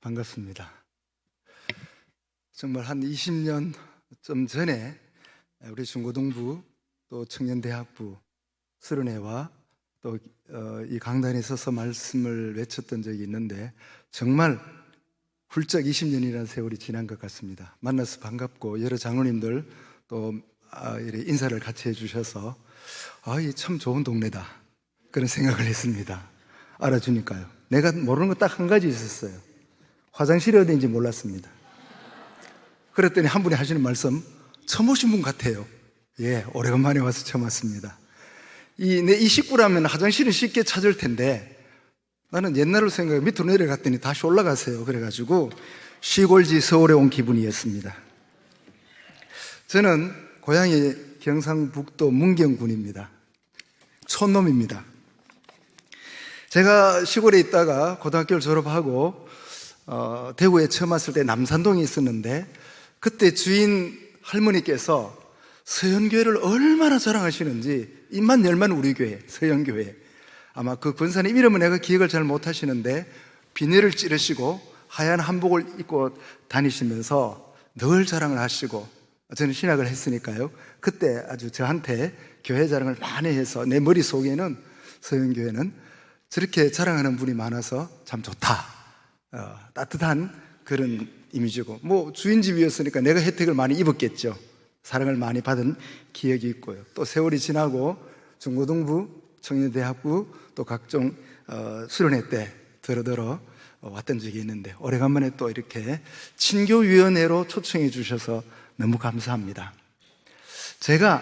반갑습니다. 정말 한 20년 좀 전에 우리 중고등부 또 청년대학부 수련회와 또 이 강단에 서서 말씀을 외쳤던 적이 있는데 정말 훌쩍 20년이라는 세월이 지난 것 같습니다. 만나서 반갑고 여러 장로님들 또 이렇게 인사를 같이 해주셔서 이 참 좋은 동네다 그런 생각을 했습니다. 알아주니까요. 내가 모르는 거 딱 한 가지 있었어요. 화장실이 어디인지 몰랐습니다. 그랬더니 한 분이 하시는 말씀, 처음 오신 분 같아요. 예, 오래간만에 와서 처음 왔습니다. 이 식구라면 화장실은 쉽게 찾을 텐데 나는 옛날로 생각해 밑으로 내려갔더니 다시 올라가세요. 그래가지고 시골지 서울에 온 기분이었습니다. 저는 고향이 경상북도 문경군입니다. 촌놈입니다. 제가 시골에 있다가 고등학교를 졸업하고 대구에 처음 왔을 때 남산동에 있었는데 그때 주인 할머니께서 서연교회를 얼마나 자랑하시는지 입만 열면 우리 교회, 서연교회. 아마 그 권사님 이름은 내가 기억을 잘 못하시는데 비닐을 찌르시고 하얀 한복을 입고 다니시면서 늘 자랑을 하시고 저는 신학을 했으니까요. 그때 아주 저한테 교회 자랑을 많이 해서 내 머릿속에는 서연교회는 저렇게 자랑하는 분이 많아서 참 좋다. 따뜻한 그런 이미지고 뭐 주인집이었으니까 내가 혜택을 많이 입었겠죠. 사랑을 많이 받은 기억이 있고요. 또 세월이 지나고 중고등부, 청년대학부 또 각종 수련회 때 더러 왔던 적이 있는데 오래간만에 또 이렇게 친교위원회로 초청해 주셔서 너무 감사합니다. 제가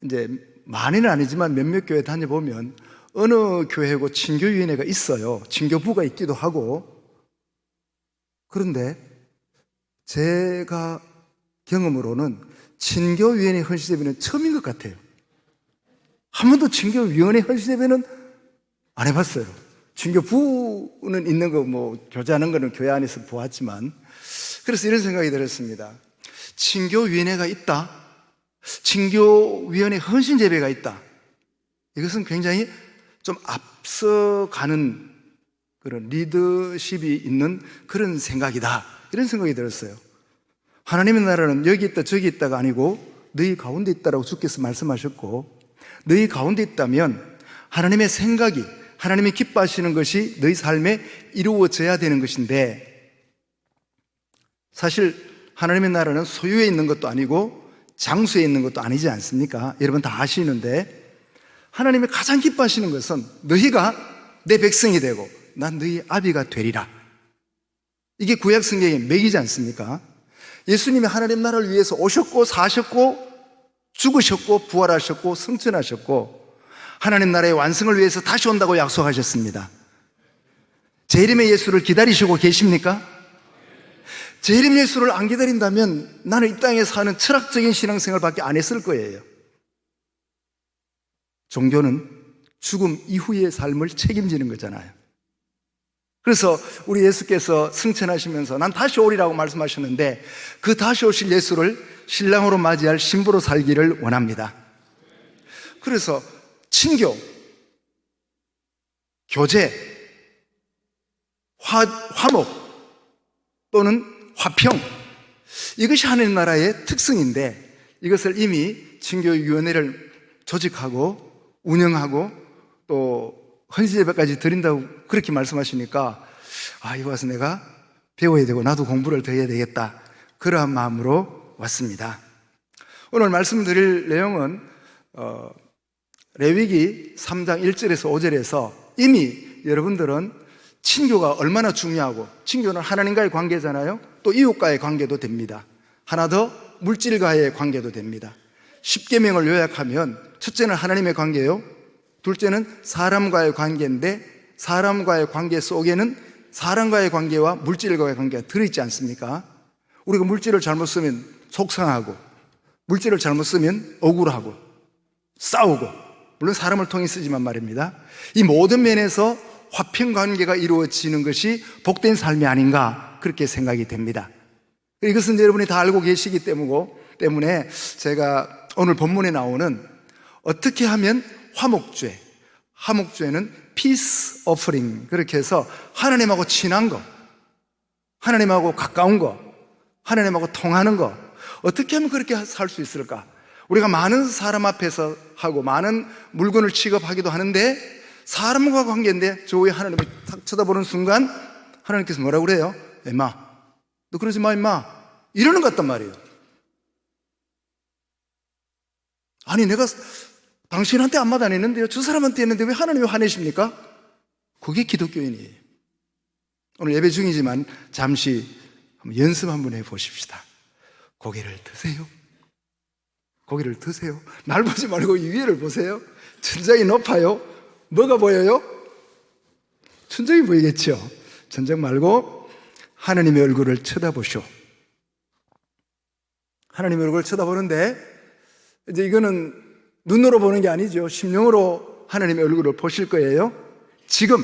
이제 많이는 아니지만 몇몇 교회 다녀보면 어느 교회고 친교위원회가 있어요. 친교부가 있기도 하고. 그런데 제가 경험으로는 친교위원회 헌신예배는 처음인 것 같아요. 한 번도 친교위원회 헌신예배는 안 해봤어요. 친교부는 있는 거 뭐 교제하는 거는 교회 안에서 보았지만 그래서 이런 생각이 들었습니다. 친교위원회가 있다. 친교위원회 헌신예배가 있다. 이것은 굉장히 좀 앞서가는 그런 리더십이 있는 그런 생각이다. 이런 생각이 들었어요. 하나님의 나라는 여기 있다 저기 있다가 아니고 너희 가운데 있다라고 주께서 말씀하셨고 너희 가운데 있다면 하나님의 생각이 하나님이 기뻐하시는 것이 너희 삶에 이루어져야 되는 것인데 사실 하나님의 나라는 소유에 있는 것도 아니고 장수에 있는 것도 아니지 않습니까? 여러분 다 아시는데 하나님이 가장 기뻐하시는 것은 너희가 내 백성이 되고 난 너희 아비가 되리라. 이게 구약 성경의 맥이지 않습니까? 예수님이 하나님 나라를 위해서 오셨고 사셨고 죽으셨고 부활하셨고 승천하셨고 하나님 나라의 완성을 위해서 다시 온다고 약속하셨습니다. 재림의 예수를 기다리시고 계십니까? 재림 예수를 안 기다린다면 나는 이 땅에 사는 철학적인 신앙생활밖에 안 했을 거예요. 종교는 죽음 이후의 삶을 책임지는 거잖아요. 그래서 우리 예수께서 승천하시면서 난 다시 오리라고 말씀하셨는데 그 다시 오실 예수를 신랑으로 맞이할 신부로 살기를 원합니다. 그래서 친교, 교제, 화목 또는 화평 이것이 하나님 나라의 특성인데 이것을 이미 친교위원회를 조직하고 운영하고 또 헌신예배까지 드린다고 그렇게 말씀하시니까 이거 와서 내가 배워야 되고 나도 공부를 더 해야 되겠다 그러한 마음으로 왔습니다. 오늘 말씀드릴 내용은 레위기 3장 1절에서 5절에서 이미 여러분들은 친교가 얼마나 중요하고 친교는 하나님과의 관계잖아요. 또 이웃과의 관계도 됩니다. 하나 더 물질과의 관계도 됩니다. 10계명을 요약하면 첫째는 하나님의 관계요, 둘째는 사람과의 관계인데 사람과의 관계 속에는 사람과의 관계와 물질과의 관계가 들어있지 않습니까? 우리가 물질을 잘못 쓰면 속상하고 물질을 잘못 쓰면 억울하고 싸우고 물론 사람을 통해 쓰지만 말입니다. 이 모든 면에서 화평 관계가 이루어지는 것이 복된 삶이 아닌가 그렇게 생각이 됩니다. 이것은 여러분이 다 알고 계시기 때문에 제가 오늘 본문에 나오는 어떻게 하면 화목죄는 peace offering 그렇게 해서 하나님하고 친한 거 하나님하고 가까운 거, 하나님하고 통하는 거, 어떻게 하면 그렇게 살 수 있을까? 우리가 많은 사람 앞에서 하고 많은 물건을 취급하기도 하는데 사람과 관계인데 저 위에 하나님을 탁 쳐다보는 순간 하나님께서 뭐라고 그래요? 임마, 너 그러지 마 임마, 이러는 것 같단 말이에요. 아니 내가 당신한테 안 맞아냈는데요, 저 사람한테 했는데 왜 하나님이 화내십니까? 그게 기독교인이에요. 오늘 예배 중이지만 잠시 연습 한번 해보십시다. 고개를 드세요. 고개를 드세요. 날 보지 말고 이 위를 보세요. 천장이 높아요. 뭐가 보여요? 천장이 보이겠죠. 천장 말고 하나님의 얼굴을 쳐다보시오. 하나님의 얼굴을 쳐다보는데 이제 이거는 눈으로 보는 게 아니죠. 심령으로 하나님의 얼굴을 보실 거예요. 지금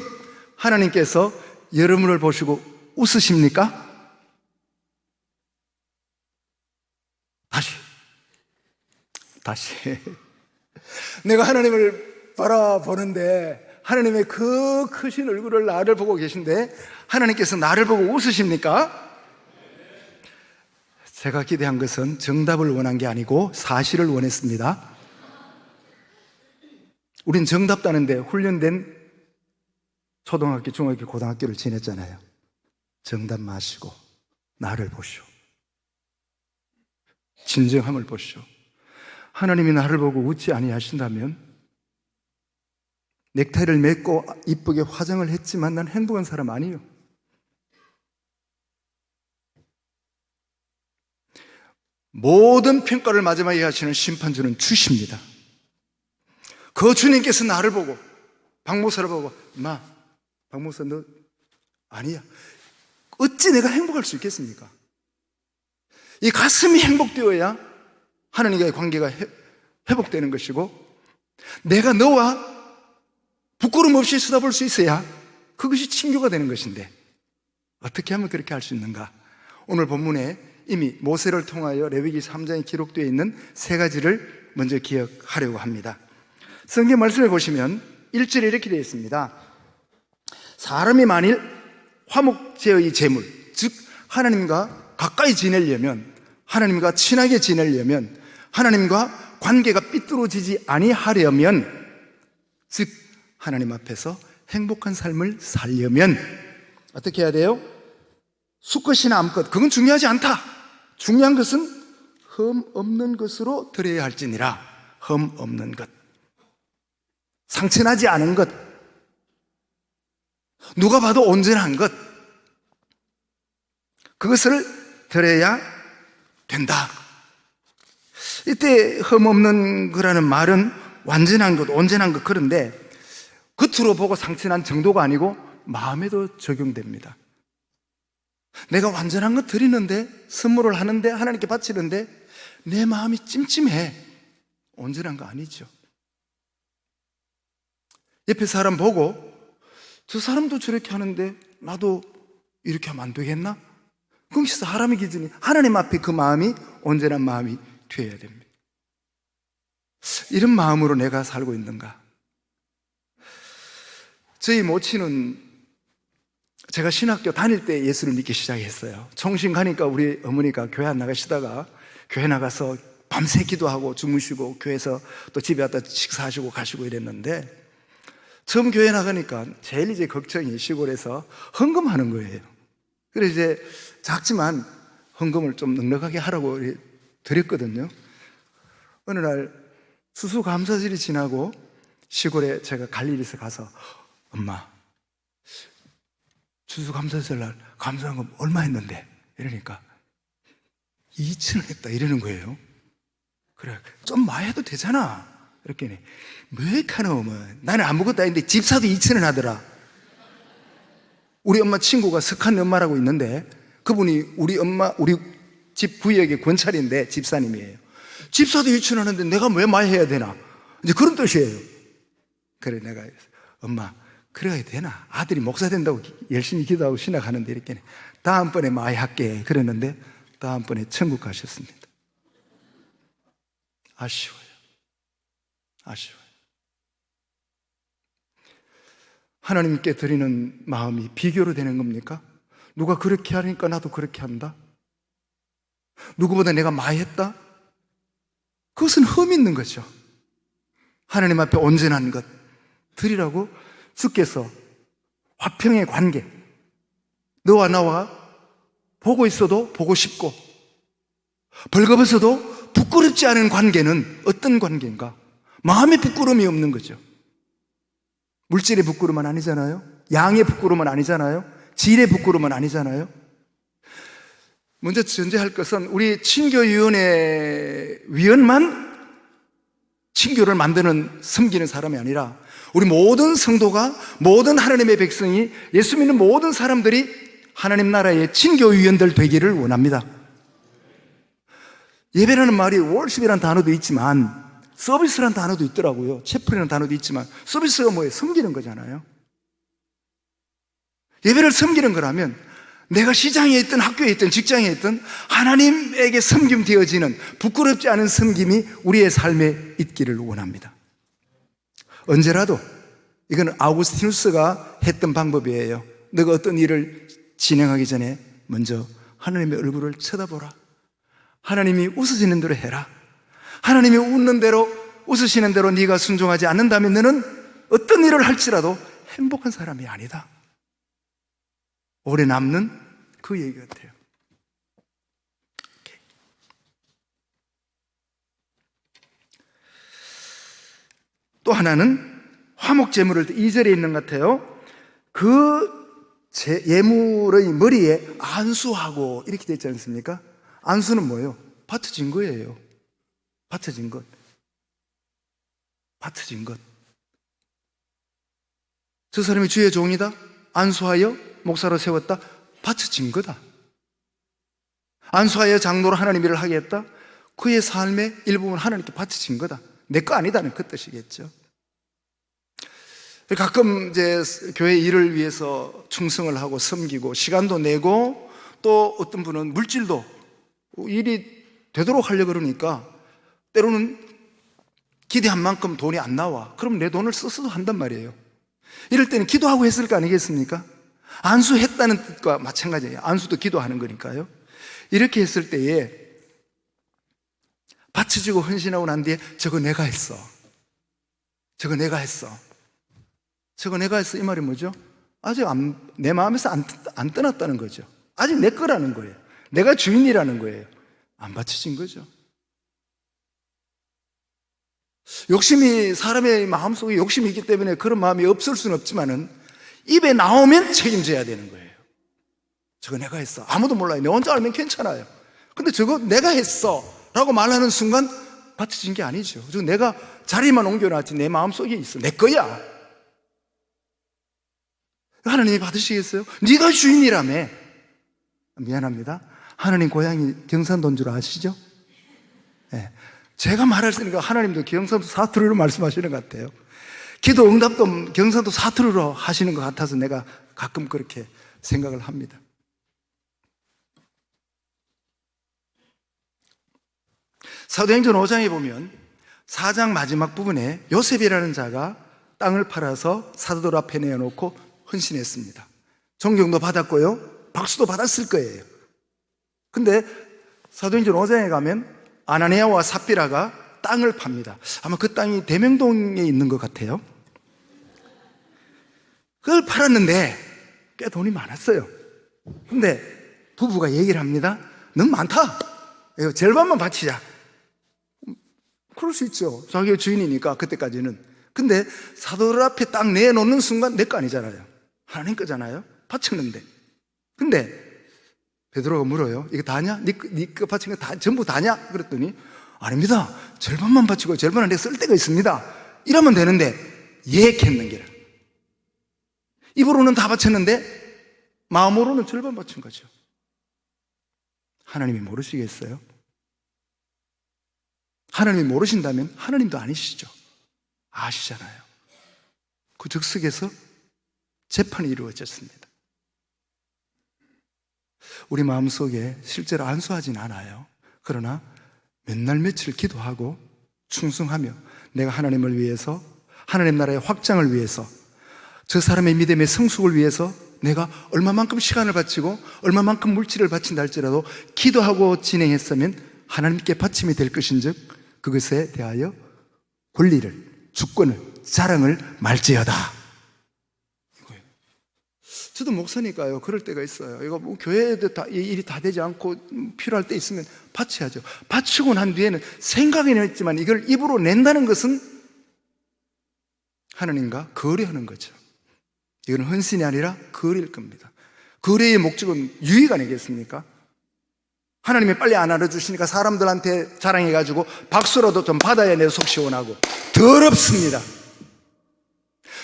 하나님께서 여러분을 보시고 웃으십니까? 다시 내가 하나님을 바라보는데 하나님의 그 크신 얼굴을 나를 보고 계신데 하나님께서 나를 보고 웃으십니까? 제가 기대한 것은 정답을 원한 게 아니고 사실을 원했습니다. 우린 정답 따는데 훈련된 초등학교, 중학교, 고등학교를 지냈잖아요. 정답 마시고 나를 보시오. 진정함을 보시오. 하나님이 나를 보고 웃지 아니하신다면 넥타이를 맺고 이쁘게 화장을 했지만 난 행복한 사람 아니에요. 모든 평가를 마지막에 하시는 심판주는 주십니다. 그 주님께서 나를 보고 박 목사를 보고 임마, 박 목사 너 아니야, 어찌 내가 행복할 수 있겠습니까? 이 가슴이 행복되어야 하나님과의 관계가 회복되는 것이고 내가 너와 부끄럼 없이 쳐다볼 수 있어야 그것이 친교가 되는 것인데 어떻게 하면 그렇게 할 수 있는가? 오늘 본문에 이미 모세를 통하여 레위기 3장에 기록되어 있는 세 가지를 먼저 기억하려고 합니다. 성경 말씀을 보시면 1절에 이렇게 되어 있습니다. 사람이 만일 화목제의 제물, 즉 하나님과 가까이 지내려면, 하나님과 친하게 지내려면, 하나님과 관계가 삐뚤어지지 아니하려면, 즉 하나님 앞에서 행복한 삶을 살려면 어떻게 해야 돼요? 수컷이나 암컷, 그건 중요하지 않다. 중요한 것은 흠 없는 것으로 드려야 할지니라. 흠 없는 것, 상처나지 않은 것, 누가 봐도 온전한 것, 그것을 드려야 된다. 이때 흠 없는 거라는 말은 완전한 것, 온전한 것, 그런데 겉으로 보고 상처난 정도가 아니고 마음에도 적용됩니다. 내가 완전한 것 드리는데, 선물을 하는데, 하나님께 바치는데 내 마음이 찜찜해. 온전한 거 아니죠. 옆에 사람 보고 저 사람도 저렇게 하는데 나도 이렇게 하면 안 되겠나? 그럼 사람의 기준이 하나님 앞에 그 마음이 온전한 마음이 되어야 됩니다. 이런 마음으로 내가 살고 있는가? 저희 모친은 제가 신학교 다닐 때 예수를 믿기 시작했어요. 청신 가니까 우리 어머니가 교회 안 나가시다가 교회 나가서 밤새 기도하고 주무시고 교회에서 또 집에 왔다 식사하시고 가시고 이랬는데 처음 교회 나가니까 제일 이제 걱정이 시골에서 헌금하는 거예요. 그래서 이제 작지만 헌금을 좀 넉넉하게 하라고 드렸거든요. 어느 날 수수감사절이 지나고 시골에 제가 갈 일이 있어 가서 엄마, 추수감사절 날 감사한금 얼마 했는데? 이러니까 2,000원 했다 이러는 거예요. 그래, 좀 많이 해도 되잖아. 이렇게 뭐 하노면 나는 아무것도 아닌데 집사도 2,000원 하더라. 우리 엄마 친구가 석한 엄마라고 있는데 그분이 우리 엄마, 우리 집 구역의 권찰인데 집사님이에요. 집사도 2,000원 하는데 내가 왜 많이 해야 되나? 이제 그런 뜻이에요. 그래, 내가 엄마 그래야 되나? 아들이 목사 된다고 열심히 기도하고 신학하는데 이렇게 다음번에 많이 할게 그랬는데 다음번에 천국 가셨습니다. 아쉬워요. 하나님께 드리는 마음이 비교로 되는 겁니까? 누가 그렇게 하니까 나도 그렇게 한다. 누구보다 내가 많이 했다. 그것은 흠이 있는 거죠. 하나님 앞에 온전한 것 드리라고 주께서 화평의 관계, 너와 나와 보고 있어도 보고 싶고 벌거벗어도 부끄럽지 않은 관계는 어떤 관계인가? 마음의 부끄러움이 없는 거죠. 물질의 부끄러움은 아니잖아요. 양의 부끄러움은 아니잖아요. 질의 부끄러움은 아니잖아요. 먼저 전제할 것은 우리 친교위원회 위원만 친교를 만드는 섬기는 사람이 아니라 우리 모든 성도가, 모든 하나님의 백성이, 예수 믿는 모든 사람들이 하나님 나라의 친교위원들 되기를 원합니다. 예배라는 말이 월십이라는 단어도 있지만 서비스라는 단어도 있더라고요. 채플이라는 단어도 있지만 서비스가 뭐예요? 섬기는 거잖아요. 예배를 섬기는 거라면 내가 시장에 있든 학교에 있든 직장에 있든 하나님에게 섬김되어지는 부끄럽지 않은 섬김이 우리의 삶에 있기를 원합니다. 언제라도 이건 아우구스티누스가 했던 방법이에요. 너가 어떤 일을 진행하기 전에 먼저 하나님의 얼굴을 쳐다보라. 하나님이 웃으시는 대로 해라. 하나님이 웃는 대로, 웃으시는 대로 네가 순종하지 않는다면 너는 어떤 일을 할지라도 행복한 사람이 아니다. 오래 남는 그 얘기 같아요. 또 하나는 화목제물을 2절에 있는 것 같아요. 그 예물의 머리에 안수하고 이렇게 되어 있지 않습니까? 안수는 뭐예요? 바쳐진 거예요. 바쳐진 것. 바쳐진 것. 저 사람이 주의 종이다. 안수하여 목사로 세웠다. 바쳐진 거다. 안수하여 장로로 하나님 일을 하게 했다. 그의 삶의 일부분 하나님께 바쳐진 거다. 내 거 아니다는 그 뜻이겠죠. 가끔 이제 교회 일을 위해서 충성을 하고 섬기고 시간도 내고 또 어떤 분은 물질도 일이 되도록 하려고 그러니까 때로는 기대한 만큼 돈이 안 나와. 그럼 내 돈을 써서도 한단 말이에요. 이럴 때는 기도하고 했을 거 아니겠습니까? 안수했다는 뜻과 마찬가지예요. 안수도 기도하는 거니까요. 이렇게 했을 때에 바쳐지고 헌신하고 난 뒤에 저거 내가 했어. 저거 내가 했어. 저거 내가 했어. 이 말이 뭐죠? 아직 내 마음에서 안 떠났다는 거죠. 아직 내 거라는 거예요. 내가 주인이라는 거예요. 안 바쳐진 거죠. 욕심이, 사람의 마음속에 욕심이 있기 때문에 그런 마음이 없을 수는 없지만은 입에 나오면 책임져야 되는 거예요. 저거 내가 했어. 아무도 몰라요. 내 혼자 알면 괜찮아요. 근데 저거 내가 했어 라고 말하는 순간 바쳐진 게 아니죠. 저 내가 자리만 옮겨놨지 내 마음속에 있어. 내 거야. 하나님이 받으시겠어요? 네가 주인이라며. 미안합니다. 하나님 고향이 경산도인 줄 아시죠? 네. 제가 말할 수 있으니까 하나님도 경산도 사투리로 말씀하시는 것 같아요. 기도 응답도 경산도 사투리로 하시는 것 같아서 내가 가끔 그렇게 생각을 합니다. 사도행전 5장에 보면 4장 마지막 부분에 요셉이라는 자가 땅을 팔아서 사도들 앞에 내어놓고 헌신했습니다. 존경도 받았고요, 박수도 받았을 거예요. 근데 사도행전 5장에 가면 아나니아와 삽비라가 땅을 팝니다. 아마 그 땅이 대명동에 있는 것 같아요. 그걸 팔았는데 꽤 돈이 많았어요. 근데 부부가 얘기를 합니다. 너무 많다. 이거 절반만 바치자. 그럴 수 있죠. 자기가 주인이니까 그때까지는. 근데 사도들 앞에 딱 내놓는 순간 내 거 아니잖아요. 하나님 거잖아요. 바쳤는데. 근데 베드로가 물어요. 이거 다냐? 네 거 바친 거 다, 전부 다냐? 그랬더니 아닙니다. 절반만 바치고 절반은 내가 쓸 데가 있습니다. 이러면 되는데 예했는 게라. 입으로는 다 바쳤는데 마음으로는 절반 바친 거죠. 하나님이 모르시겠어요? 하나님이 모르신다면 하나님도 아니시죠. 아시잖아요. 그 즉석에서 재판이 이루어졌습니다. 우리 마음속에 실제로 안수하진 않아요. 그러나 몇 날 며칠 기도하고 충성하며 내가 하나님을 위해서, 하나님 나라의 확장을 위해서, 저 사람의 믿음의 성숙을 위해서 내가 얼마만큼 시간을 바치고 얼마만큼 물질을 바친다 할지라도 기도하고 진행했으면 하나님께 바침이 될 것인즉 그것에 대하여 권리를, 주권을, 자랑을 말지어다. 저도 목사니까요, 그럴 때가 있어요. 이거 뭐 교회에도 일이 다 되지 않고 필요할 때 있으면 바쳐야죠. 바치고 난 뒤에는 생각은 했지만 이걸 입으로 낸다는 것은 하나님과 거래하는 거죠. 이건 헌신이 아니라 거래일 겁니다. 거래의 목적은 유익 아니겠습니까? 하나님이 빨리 안 알아주시니까 사람들한테 자랑해가지고 박수라도 좀 받아야 내 속 시원하고, 더럽습니다.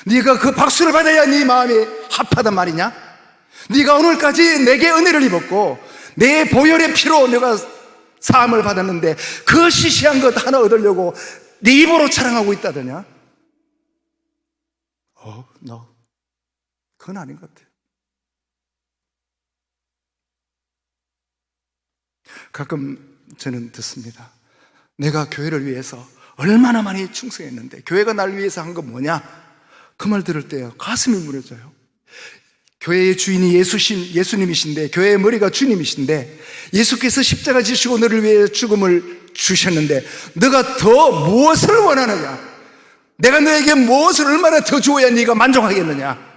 네가 그 박수를 받아야 네 마음이 합하단 말이냐? 네가 오늘까지 내게 은혜를 입었고 내 보혈의 피로 내가 사함을 받았는데 그 시시한 것 하나 얻으려고 네 입으로 자랑하고 있다더냐? No. 그건 아닌 것 같아요. 가끔 저는 듣습니다. 내가 교회를 위해서 얼마나 많이 충성했는데 교회가 날 위해서 한 건 뭐냐? 그 말 들을 때요, 가슴이 무너져요. 교회의 주인이 예수님이신데, 교회의 머리가 주님이신데, 예수께서 십자가 지시고 너를 위해 죽음을 주셨는데 너가 더 무엇을 원하느냐? 내가 너에게 무엇을 얼마나 더 주어야 네가 만족하겠느냐?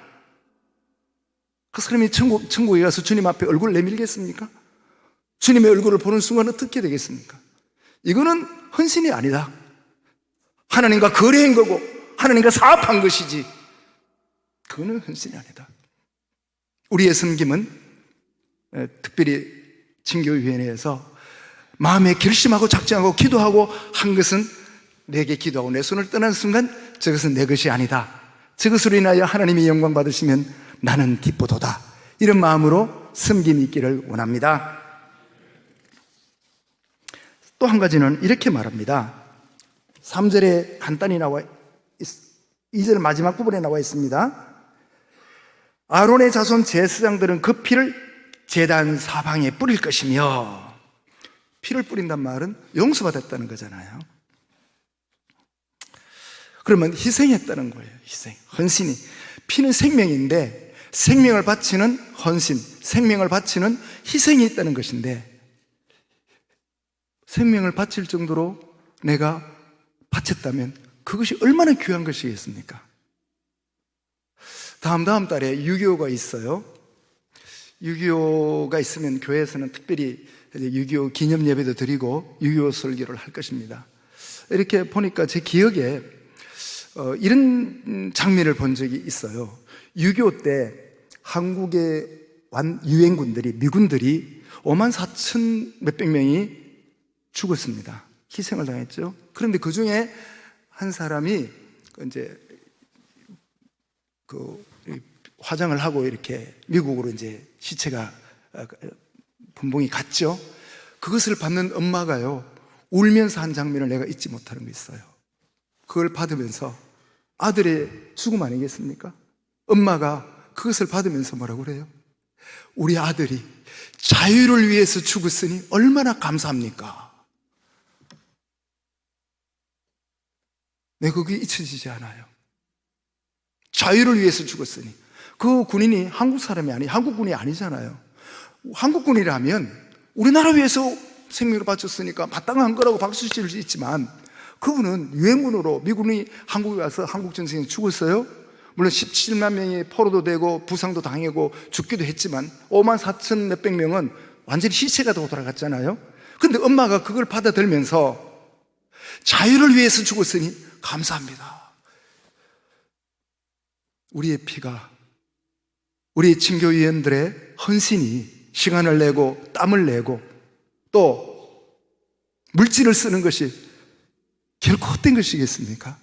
그 사람이 천국에 가서 주님 앞에 얼굴을 내밀겠습니까? 주님의 얼굴을 보는 순간 어떻게 되겠습니까? 이거는 헌신이 아니다. 하나님과 거래한 거고 하나님과 사업한 것이지, 그거는 헌신이 아니다. 우리의 섬김은 특별히 진교위원회에서 마음에 결심하고 작정하고 기도하고 한 것은 내게 기도하고 내 손을 떠나는 순간 저것은 내 것이 아니다. 저것으로 인하여 하나님이 영광 받으시면 나는 기쁘도다. 이런 마음으로 섬김이 있기를 원합니다. 또 한 가지는 이렇게 말합니다. 3절에 간단히 나와 2절 마지막 부분에 나와 있습니다. 아론의 자손 제사장들은 그 피를 제단 사방에 뿌릴 것이며, 피를 뿌린단 말은 용서받았다는 거잖아요. 그러면 희생했다는 거예요. 희생, 헌신이. 피는 생명인데 생명을 바치는 헌신, 생명을 바치는 희생이 있다는 것인데, 생명을 바칠 정도로 내가 바쳤다면 그것이 얼마나 귀한 것이겠습니까? 다음 달에 6.25가 있어요. 6.25가 있으면 교회에서는 특별히 6.25 기념 예배도 드리고 6.25 설교를 할 것입니다. 이렇게 보니까 제 기억에 이런 장면을 본 적이 있어요. 6.25 때 한국의 유엔군들이, 미군들이 54,000 몇백 명이 죽었습니다. 희생을 당했죠. 그런데 그 중에 한 사람이 이제 화장을 하고 이렇게 미국으로 이제 시체가 분봉이 갔죠. 그것을 받는 엄마가요, 울면서 한 장면을 내가 잊지 못하는 게 있어요. 그걸 받으면서, 아들의 죽음 아니겠습니까? 엄마가 그것을 받으면서 뭐라고 그래요? 우리 아들이 자유를 위해서 죽었으니 얼마나 감사합니까? 내 그게 잊혀지지 않아요. 자유를 위해서 죽었으니. 그 군인이 한국 사람이 한국 군이 아니잖아요. 한국 군이라면 우리나라 위해서 생명을 바쳤으니까 마땅한 거라고 박수 칠 수 있지만, 그분은 유엔군으로 미군이 한국에 와서 한국 전쟁에 죽었어요. 물론 17만 명이 포로도 되고 부상도 당하고 죽기도 했지만 54,000 몇백 명은 완전히 시체가 되고 돌아갔잖아요. 근데 엄마가 그걸 받아들면서 자유를 위해서 죽었으니 감사합니다. 우리의 피가, 우리 친교위원들의 헌신이, 시간을 내고 땀을 내고 또 물질을 쓰는 것이 결코 헛된 것이겠습니까?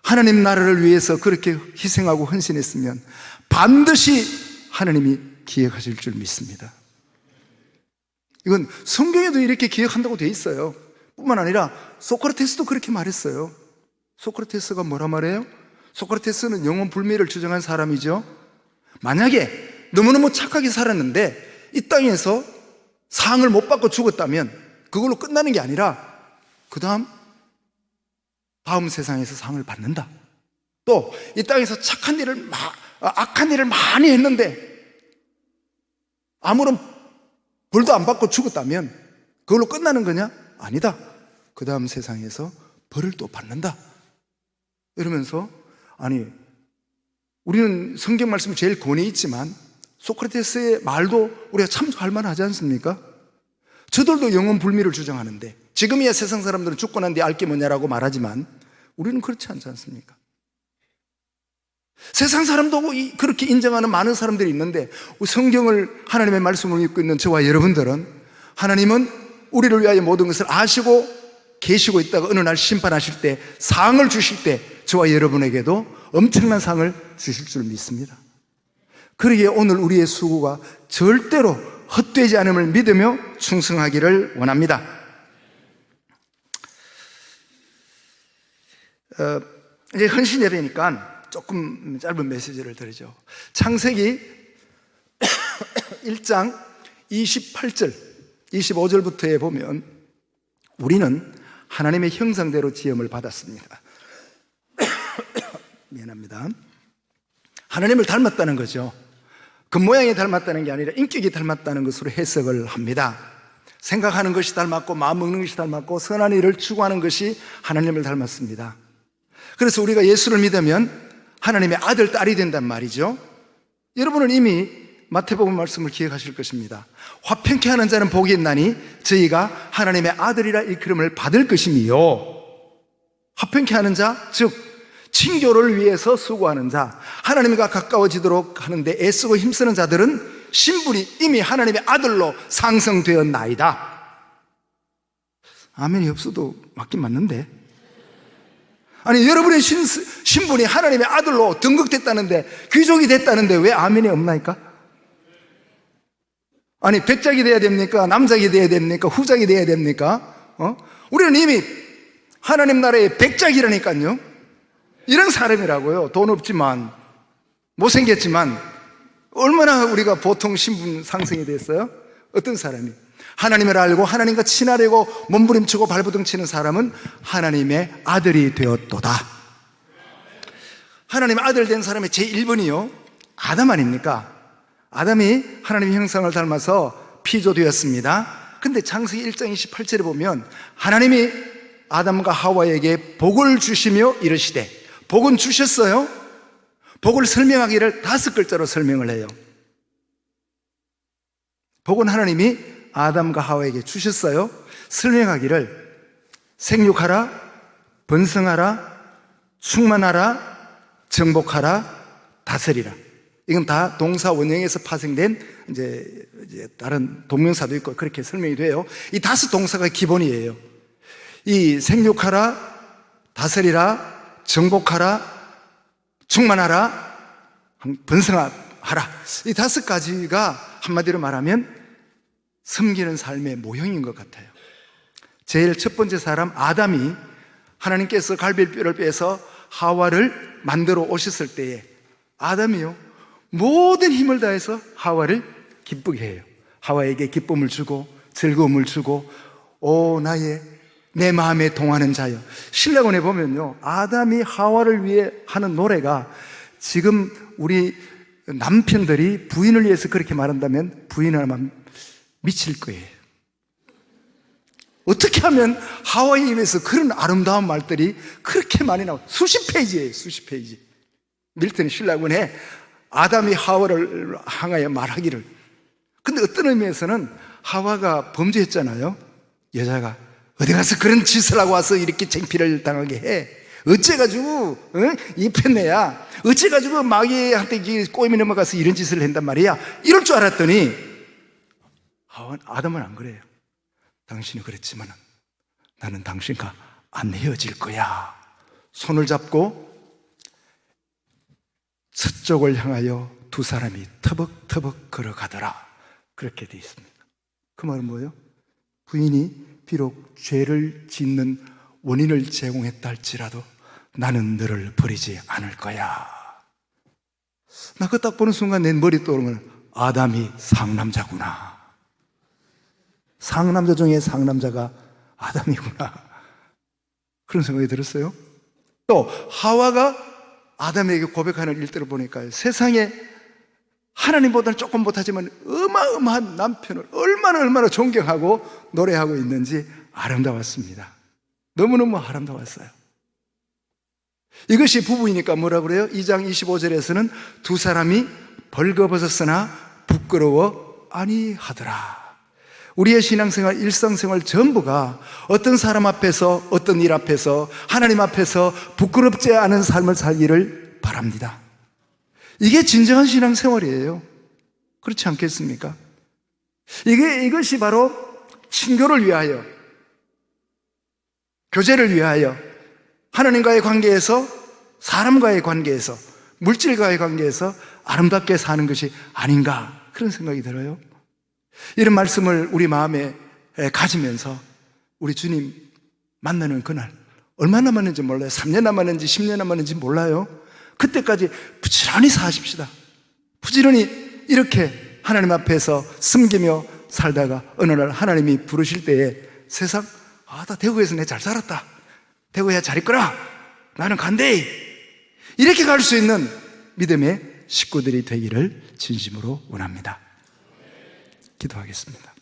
하나님 나라를 위해서 그렇게 희생하고 헌신했으면 반드시 하나님이 기억하실 줄 믿습니다. 이건 성경에도 이렇게 기억한다고 돼 있어요. 뿐만 아니라 소크라테스도 그렇게 말했어요. 소크라테스가 뭐라 말해요? 소크라테스는 영혼 불멸을 주장한 사람이죠. 만약에 너무너무 착하게 살았는데 이 땅에서 상을 못 받고 죽었다면 그걸로 끝나는 게 아니라 그 다음 세상에서 상을 받는다. 또 이 땅에서 착한 일을 악한 일을 많이 했는데 아무런 벌도 안 받고 죽었다면 그걸로 끝나는 거냐? 아니다. 그 다음 세상에서 벌을 또 받는다. 이러면서, 아니, 우리는 성경 말씀이 제일 권위 있지만 소크라테스의 말도 우리가 참조할 만하지 않습니까? 저들도 영원 불미를 주장하는데, 지금이야 세상 사람들은 죽고 난 뒤에 알 게 뭐냐라고 말하지만 우리는 그렇지 않지 않습니까? 세상 사람도 그렇게 인정하는 많은 사람들이 있는데, 성경을, 하나님의 말씀을 읽고 있는 저와 여러분들은, 하나님은 우리를 위하여 모든 것을 아시고 계시고 있다가 어느 날 심판하실 때, 상을 주실 때 저와 여러분에게도 엄청난 상을 주실 줄 믿습니다. 그러기에 오늘 우리의 수고가 절대로 헛되지 않음을 믿으며 충성하기를 원합니다. 이제 헌신 예배니까 조금 짧은 메시지를 드리죠. 창세기 1장 28절, 25절부터에 보면 우리는 하나님의 형상대로 지음을 받았습니다. 미안합니다. 하나님을 닮았다는 거죠. 겉모양이 닮았다는 게 아니라 인격이 닮았다는 것으로 해석을 합니다. 생각하는 것이 닮았고 마음 먹는 것이 닮았고 선한 일을 추구하는 것이 하나님을 닮았습니다. 그래서 우리가 예수를 믿으면 하나님의 아들, 딸이 된단 말이죠. 여러분은 이미 마태복음 말씀을 기억하실 것입니다. 화평케 하는 자는 복이 있나니 저희가 하나님의 아들이라 일컬음을 받을 것이니요. 화평케 하는 자, 즉 친교를 위해서 수고하는 자, 하나님과 가까워지도록 하는데 애쓰고 힘쓰는 자들은 신분이 이미 하나님의 아들로 상성되었나이다. 아멘이 없어도 맞긴 맞는데, 아니 여러분의 신분이 하나님의 아들로 등극됐다는데, 귀족이 됐다는데 왜 아멘이 없나이까? 아니 백작이 돼야 됩니까? 남작이 돼야 됩니까? 후작이 돼야 됩니까? 우리는 이미 하나님 나라의 백작이라니까요. 이런 사람이라고요. 돈 없지만, 못생겼지만 얼마나 우리가 보통 신분 상승이 됐어요? 어떤 사람이 하나님을 알고 하나님과 친하려고 몸부림치고 발버둥 치는 사람은 하나님의 아들이 되었도다. 하나님의 아들 된 사람의 제1번이요 아담 아닙니까? 아담이 하나님의 형상을 닮아서 피조되었습니다. 근데 창세기 1장 28절에 보면 하나님이 아담과 하와에게 복을 주시며 이르시되, 복은 주셨어요. 복을 설명하기를 5글자로 설명을 해요. 복은 하나님이 아담과 하와에게 주셨어요. 설명하기를 생육하라, 번성하라, 충만하라, 정복하라, 다스리라. 이건 다 동사 원형에서 파생된 이제 다른 동명사도 있고 그렇게 설명이 돼요. 이 5 동사가 기본이에요. 이 생육하라, 다스리라, 정복하라, 충만하라, 번성하라, 이 5가지가 한마디로 말하면 섬기는 삶의 모형인 것 같아요. 제일 첫 번째 사람 아담이 하나님께서 갈비뼈를 빼서 하와를 만들어 오셨을 때에 아담이요 모든 힘을 다해서 하와를 기쁘게 해요. 하와에게 기쁨을 주고 즐거움을 주고, 오 나의 내 마음에 동하는 자여. 신라곤에 보면요 아담이 하와를 위해 하는 노래가, 지금 우리 남편들이 부인을 위해서 그렇게 말한다면 부인을 아마 미칠 거예요. 어떻게 하면 하와에 입에서 그런 아름다운 말들이 그렇게 많이 나와요. 수십 페이지예요, 수십 페이지. 밀턴 신라곤에 아담이 하와를 향하여 말하기를. 근데 어떤 의미에서는 하와가 범죄했잖아요. 여자가 어디 가서 그런 짓을 하고 와서 이렇게 창피를 당하게 해. 어째가지고 이 편내야 어째가지고 마귀한테 꼬임이 넘어가서 이런 짓을 한단 말이야. 이럴 줄 알았더니 아담은 안 그래요. 당신이 그랬지만 나는 당신과 안 헤어질 거야. 손을 잡고 서쪽을 향하여 2 사람이 터벅터벅 걸어가더라. 그렇게 되어 있습니다. 그 말은 뭐예요? 부인이 비록 죄를 짓는 원인을 제공했다 할지라도 나는 너를 버리지 않을 거야. 나 그거 딱 보는 순간 내 머리 떠오르는 건 아담이 상남자구나. 상남자 중에 상남자가 아담이구나. 그런 생각이 들었어요. 또 하와가 아담에게 고백하는 일들을 보니까 세상에 하나님보다는 조금 못하지만 어마어마한 남편을 얼마나 존경하고 노래하고 있는지 아름다웠습니다. 너무너무 아름다웠어요. 이것이 부부이니까 뭐라 그래요? 2장 25절에서는 두 사람이 벌거벗었으나 부끄러워 아니하더라. 우리의 신앙생활, 일상생활 전부가 어떤 사람 앞에서, 어떤 일 앞에서, 하나님 앞에서 부끄럽지 않은 삶을 살기를 바랍니다. 이게 진정한 신앙생활이에요. 그렇지 않겠습니까? 이것이 바로 친교를 위하여, 교제를 위하여, 하나님과의 관계에서, 사람과의 관계에서, 물질과의 관계에서 아름답게 사는 것이 아닌가, 그런 생각이 들어요. 이런 말씀을 우리 마음에 가지면서 우리 주님 만나는 그날, 얼마 남았는지 몰라요. 3년 남았는지 10년 남았는지 몰라요. 그때까지 부지런히 사십시다. 부지런히 이렇게 하나님 앞에서 숨기며 살다가 어느 날 하나님이 부르실 때에 세상, 나 대구에서 내 잘 살았다, 대구야 잘 있거라, 나는 간대, 이렇게 갈 수 있는 믿음의 식구들이 되기를 진심으로 원합니다. 기도하겠습니다.